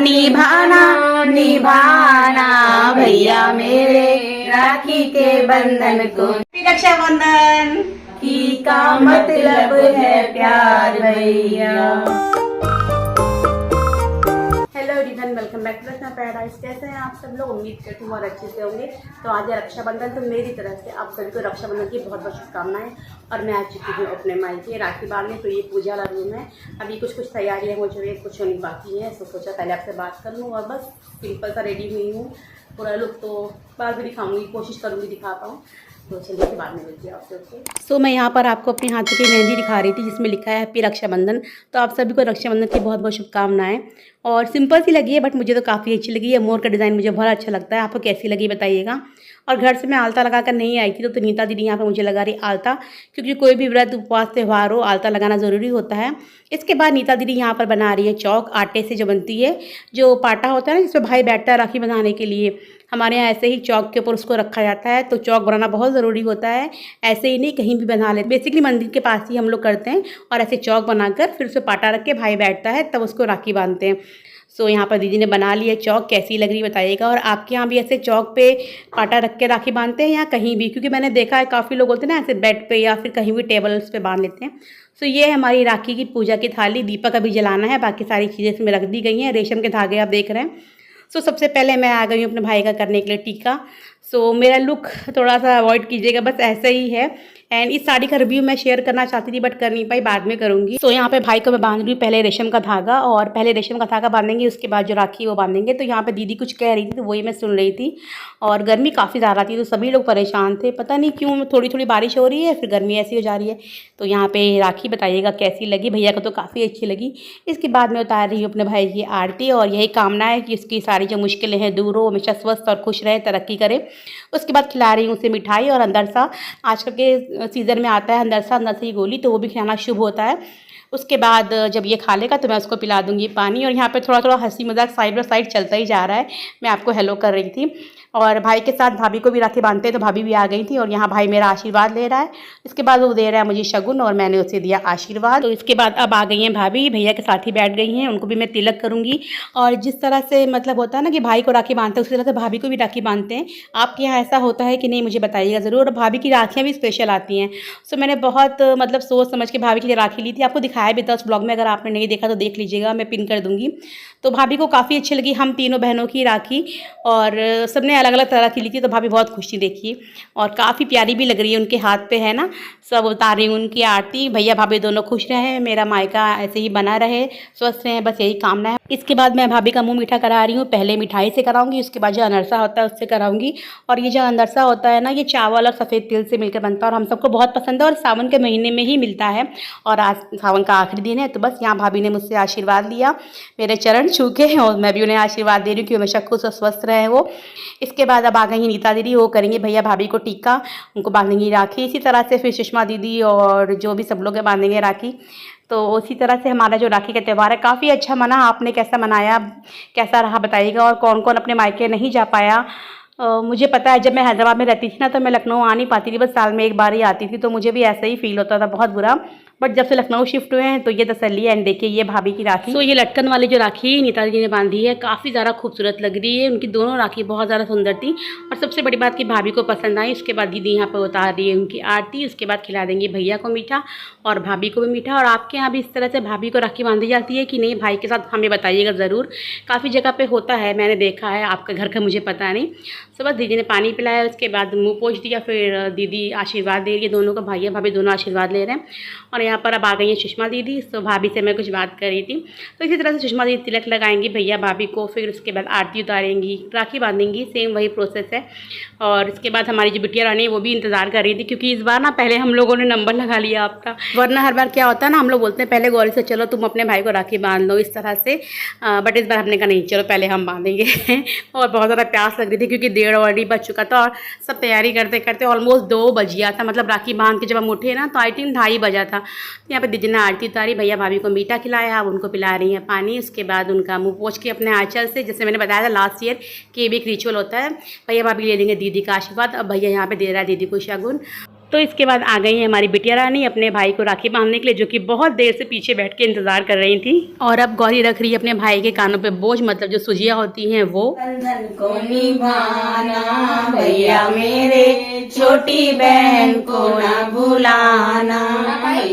निभाना निभाना भैया मेरे राखी के बंधन को। रक्षाबंधन की का मतलब है प्यार भैया। Hello everyone, welcome back to Rachna paradise. कैसे हैं आप सब लोग? उम्मीद करती हूँ बहुत अच्छे से होंगे। तो आज है रक्षाबंधन, तो मेरी तरफ से आप सभी को रक्षाबंधन की बहुत बहुत शुभकामनाएं। और मैं आ चुकी हूँ अपने मायके राखी बांधने। तो ये पूजा वाला रूम है, अभी कुछ तैयारियाँ हो चुकी है, कुछ होनी बाकी है। तो सोचा पहले आपसे बात कर लूँ और बस सिंपल सा रेडी हुई हूँ। पूरा लुक तो बाद में दिखाऊंगी, कोशिश करूँगी दिखा पाऊँ। तो चलिए के बाद में मिलती है आपसे। ओके, मैं यहाँ पर आपको अपने हाथों की मेहंदी दिखा रही थी जिसमें लिखा है हैप्पी रक्षाबंधन। तो आप सभी को रक्षाबंधन की बहुत बहुत शुभकामनाएं। और सिंपल सी लगी है बट मुझे तो काफ़ी अच्छी लगी है। मोर का डिज़ाइन मुझे बहुत अच्छा लगता है। आपको कैसी लगी बताइएगा। और घर से मैं आलता लगा कर नहीं आई थी, तो नीता दीदी यहाँ पर मुझे लगा रही आलता, क्योंकि कोई भी व्रत उपवास त्यौहार हो आलता लगाना ज़रूरी होता है। इसके बाद नीता दीदी यहाँ पर बना रही है चौक, आटे से जो बनती है, जो पाटा होता है ना जिसमें भाई बैठता है राखी बंधाने के लिए। हमारे यहाँ ऐसे ही चौक के ऊपर उसको रखा जाता है। तो चौक बनाना बहुत ज़रूरी होता है, ऐसे ही नहीं कहीं भी बना लेते। बेसिकली मंदिर के पास ही हम लोग करते हैं और ऐसे चौक बनाकर फिर उस पर पाटा रख के भाई बैठता है, तब उसको राखी बांधते हैं। सो यहाँ पर दीदी ने बना लिया चौक, कैसी लग रही बताइएगा। और आपके यहाँ भी ऐसे चौक पे पाटा रख के राखी बांधते हैं या कहीं भी? क्योंकि मैंने देखा है काफ़ी लोग होते हैं ना ऐसे बेड पे या फिर कहीं भी टेबल्स पे बांध लेते हैं। सो ये है हमारी राखी की पूजा की थाली। दीपक अभी जलाना है, बाकी सारी चीज़ें इसमें रख दी गई हैं। रेशम के धागे आप देख रहे हैं। सो सबसे पहले मैं आ गई हूँ अपने भाई का करने के लिए टीका। सो मेरा लुक थोड़ा सा अवॉइड कीजिएगा, बस ऐसा ही है। एंड इस साड़ी का रिव्यू मैं शेयर करना चाहती थी बट कर नहीं पाई, बाद में करूँगी। सो यहाँ पे भाई को मैं बांध रही हूँ पहले रेशम का धागा, और पहले रेशम का धागा बांधेंगे, उसके बाद जो राखी वो बांधेंगे। तो यहाँ पे दीदी कुछ कह रही थी तो वही मैं सुन रही थी। और गर्मी काफ़ी ज़्यादा थी तो सभी लोग परेशान थे, पता नहीं क्यों थोड़ी थोड़ी बारिश हो रही है फिर गर्मी ऐसी हो जा रही है। तो यहाँ पे राखी बताइएगा कैसी लगी। भैया को तो काफ़ी अच्छी लगी। इसके बाद मैं उतार रही हूँ अपने भाई की आरती, और यही कामना है कि उसकी सारी जो मुश्किलें हैं दूर हो, हमेशा स्वस्थ और खुश रहे, तरक्की करे। उसके बाद खिला रही हूँ उसे मिठाई और अंदरसा। आजकल के सीज़न में आता है अंदरसा, अंदर से ही गोली, तो वो भी खिलाना शुभ होता है। उसके बाद जब ये खा लेगा तो मैं उसको पिला दूंगी पानी। और यहाँ पे थोड़ा थोड़ा हंसी मजाक साइड बाय साइड चलता ही जा रहा है। मैं आपको हेलो कर रही थी। और भाई के साथ भाभी को भी राखी बांधते हैं, तो भाभी भी आ गई थी। और यहाँ भाई मेरा आशीर्वाद ले रहा है। इसके बाद वो दे रहा है मुझे शगुन और मैंने उसे दिया आशीर्वाद। तो इसके बाद अब आ गई हैं भाभी, भैया के साथ ही बैठ गई हैं। उनको भी मैं तिलक करूँगी। और जिस तरह से मतलब होता है ना कि भाई को राखी बांधते हैं, उसी तरह से भाभी को भी राखी बांधते हैं। आपके यहाँ ऐसा होता है कि नहीं मुझे बताइएगा ज़रूर। और भाभी की राखियाँ भी स्पेशल आती हैं। सो मैंने बहुत मतलब सोच समझ के भाभी के लिए राखी ली थी। आपको दिखाया भी था उस ब्लॉग में, अगर आपने नहीं देखा तो देख लीजिएगा, मैं पिन कर दूँगी। तो भाभी को काफ़ी अच्छी लगी हम तीनों बहनों की राखी, और सबने अलग अलग तरह की ली थी। तो भाभी बहुत खुश थी देखिए, और काफ़ी प्यारी भी लग रही है, उनके हाथ पे है ना। सब उतार रही हूँ उनकी आरती। भैया भाभी दोनों खुश रहें, मेरा मायका ऐसे ही बना रहे, स्वस्थ रहें, बस यही कामना है। इसके बाद मैं भाभी का मुंह मीठा करा रही हूँ। पहले मिठाई से कराऊंगी, उसके बाद जो अनरसा होता है उससे कराऊंगी। और ये जो अनरसा होता है ना, ये चावल और सफ़ेद तिल से मिलकर बनता है और हम सबको बहुत पसंद है, और सावन के महीने में ही मिलता है। और आज सावन का आखिरी दिन है, तो बस यहाँ भाभी ने मुझसे आशीर्वाद लिया मेरे चरण छू के, और मैं भी उन्हें आशीर्वाद दे रही हूँ कि हमेशा खुश और स्वस्थ रहे वो। इसके बाद अब आ गई नीता दीदी, वो करेंगे भैया भाभी को टीका, उनको बांधेंगी राखी। इसी तरह से फिर सुषमा दीदी और जो भी सब लोग हैं बांधेंगे राखी। तो उसी तरह से हमारा जो राखी का त्यौहार है काफ़ी अच्छा मना। आपने कैसा मनाया, कैसा रहा बताइएगा। और कौन कौन अपने मायके नहीं जा पाया। मुझे पता है जब मैं हैदराबाद में रहती थी ना, तो मैं लखनऊ आ नहीं पाती थी, बस साल में एक बार ही आती थी। तो मुझे भी ऐसा ही फील होता था, बहुत बुरा। बट जब से लखनऊ शिफ्ट हुए हैं तो ये तसल्ली है। एंड देखिए ये भाभी की राखी। तो ये लटकन वाली जो राखी नीता जी ने बांधी है काफ़ी ज़्यादा खूबसूरत लग रही है। उनकी दोनों राखी बहुत ज़्यादा सुंदर थी, और सबसे बड़ी बात कि भाभी को पसंद आई। उसके बाद दीदी यहाँ पर उतार रही है उनकी आरती। उसके बाद खिला देंगे भैया को मीठा और भाभी को भी मीठा। और आपके यहाँ भी इस तरह से भाभी को राखी बांधी जाती है कि नहीं भाई के साथ, हमें बताइएगा ज़रूर। काफ़ी जगह पे होता है, मैंने देखा है, आपके घर का मुझे पता नहीं। सो बस दीदी ने पानी पिलाया, उसके बाद मुँह पोंछ दिया, फिर दीदी आशीर्वाद दे रही है दोनों को, भैया भाभी दोनों आशीर्वाद ले रहे हैं। और यहाँ पर अब आ गई है सुषमा दीदी। तो भाभी से मैं कुछ बात कर रही थी। तो इसी तरह से सुषमा दीदी तिलक लगाएंगी भैया भाभी को, फिर उसके बाद आरती उतारेंगी, राखी बांधेंगी, सेम वही प्रोसेस है। और इसके बाद हमारी जो बिटिया रानी वो भी इंतज़ार कर रही थी, क्योंकि इस बार ना पहले हम लोगों ने नंबर लगा लिया आपका। वरना हर बार क्या होता है ना, हम लोग बोलते हैं पहले गौरी से चलो तुम अपने भाई को राखी बांध लो, इस तरह से। बट इस बार हमने कहा नहीं, चलो पहले हम बांधेंगे। और बहुत ज़्यादा प्यास लग रही थी क्योंकि 1:30 ऑलरेडी बज चुका था, और सब तैयारी करते करते ऑलमोस्ट 2 बज गया था। मतलब राखी बांध के जब हम उठे ना तो आई थिंक 2:30 बजा था। यहाँ पर दीदी ने आरती उतारी, भैया भाभी को मीठा खिलाया, अब उनको पिला रही हैं पानी। उसके बाद उनका मुँह पोंछ के अपने आंचल से, जैसे मैंने बताया था लास्ट ईयर कि ये भी एक रिचुअल होता है। भैया भाभी ले लेंगे दीदी का आशीर्वाद। अब भैया यहाँ पे दे रहा है दीदी को शगुन। तो इसके बाद आ गई है हमारी बिटिया रानी अपने भाई को राखी बांधने के लिए, जो कि बहुत देर से पीछे बैठ के इंतज़ार कर रही थी। और अब गौरी रख रही है अपने भाई के कानों पे बोझ, मतलब जो सुजिया होती हैं वो। बंधन को निभाना भैया मेरे, छोटी बहन को ना भुलाना,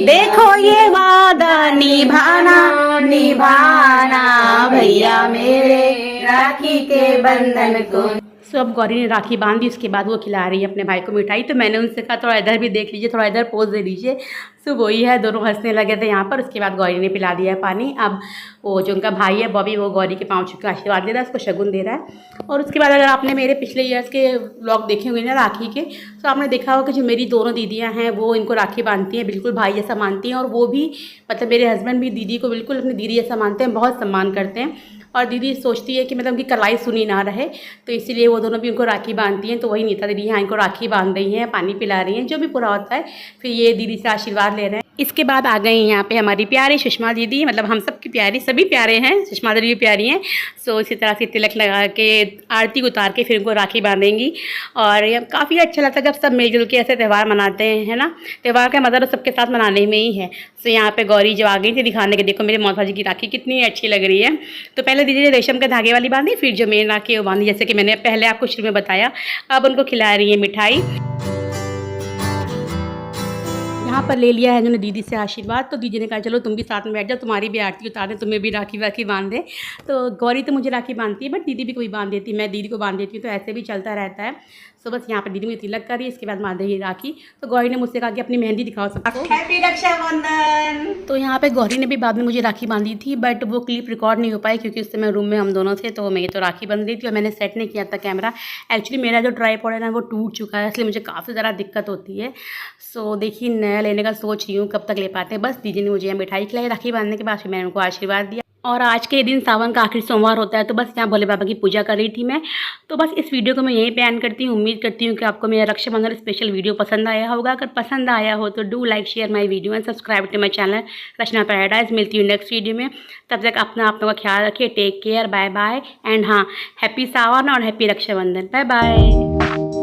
देखो ये वादा निभाना निभाना भैया मेरे, राखी के बंधन को। सो अब गौरी ने राखी बांध दी, उसके बाद वो खिला रही है अपने भाई को मिठाई। तो मैंने उनसे कहा थोड़ा इधर भी देख लीजिए, थोड़ा इधर पोज दे दीजिए। सो वही है, दोनों हंसने लगे थे यहाँ पर। उसके बाद गौरी ने पिला दिया है पानी। अब वो जो उनका भाई है बॉबी, वो गौरी के पाँव छू के आशीर्वाद दे रहा है, उसको शगुन दे रहा है। और उसके बाद अगर आपने मेरे पिछले ईयर्स के व्लॉग देखे होंगे ना राखी के, तो आपने देखा होगा कि जो मेरी दोनों दीदियाँ हैं वो इनको राखी बांधती हैं, बिल्कुल भाई जैसा मानती हैं। और वो भी मतलब मेरे हस्बैंड भी दीदी को बिल्कुल अपनी दीदी जैसा मानते हैं, बहुत सम्मान करते हैं। और दीदी सोचती है कि मतलब उनकी कलाई सुनी ना रहे, तो इसीलिए वो दोनों भी उनको राखी बांधती हैं। तो वही नीता दीदी यहाँ इनको राखी बांध रही हैं, पानी पिला रही हैं, जो भी पूरा होता है। फिर ये दीदी से आशीर्वाद ले रहे हैं। इसके बाद आ गई यहाँ पे हमारी प्यारी सुषमा दीदी, मतलब हम सब की प्यारी, सभी प्यारे हैं, सुषमा दीदी भी प्यारी हैं। सो इसी तरह से तिलक लगा के आरती उतार के फिर उनको राखी बांधेंगी। और ये काफ़ी अच्छा लगता है जब सब मिलजुल के ऐसे त्यौहार मनाते हैं, है ना। त्यौहार का मज़ा तो सबके साथ मनाने में ही है। सो यहाँ पे गौरी जो आ गई थी दिखाने के, देखो मेरे मौसा जी की राखी कितनी अच्छी लग रही है। तो पहले दीदी ने रेशम के धागे वाली बांधी, फिर जो मेन राखी वो बांधी, जैसे कि मैंने पहले आपको शुरू में बताया। अब उनको खिला रही है मिठाई। यहाँ पर ले लिया है जिन्होंने दीदी से आशीर्वाद। तो दीदी ने कहा चलो तुम भी साथ में बैठ जाओ, तुम्हारी भी आरती उतार दें, तुम्हें भी राखी वाखी बांध दे। तो गौरी तो मुझे राखी बांधती है, बट दीदी भी कोई बांध देती है, मैं दीदी को बांध देती हूँ, तो ऐसे भी चलता रहता है। सो बस यहाँ पर दीदी मुझे तिलक करी, इसके बाद बांधेगी राखी। तो गौरी ने मुझसे कहा कि अपनी मेहंदी दिखाओ सबको। हैप्पी रक्षाबंधन। तो यहाँ पे गौरी ने भी बाद में मुझे राखी बांधी थी, बट वो क्लिप रिकॉर्ड नहीं हो पाई क्योंकि उस समय रूम में हम दोनों थे। तो मैं तो राखी बंध रही थी और मैंने सेट नहीं किया था कैमरा। एक्चुअली मेरा जो ट्राइपॉड है ना वो टूट चुका है, इसलिए मुझे काफ़ी ज़्यादा दिक्कत होती है। सो देखिए नया लेने का सोच रही हूँ, कब तक ले पाते हैं। बस दीदी ने मुझे मिठाई खिलाई राखी बांधने के बाद, फिर मैंने उनको आशीर्वाद दिया। और आज के दिन सावन का आखिरी सोमवार होता है, तो बस यहाँ भोले बाबा की पूजा कर रही थी मैं। तो बस इस वीडियो को मैं यहीं पे एंड करती हूँ। उम्मीद करती हूँ कि आपको मेरा रक्षाबंधन स्पेशल वीडियो पसंद आया होगा। अगर पसंद आया हो तो do like share my video and subscribe to my channel Rachna paradise. मिलती हूँ नेक्स्ट वीडियो में, तब तक अपना आप लोगों का ख्याल रखिए। Take care, bye bye and हाँ, हैप्पी सावन और हैप्पी रक्षाबंधन। Bye bye.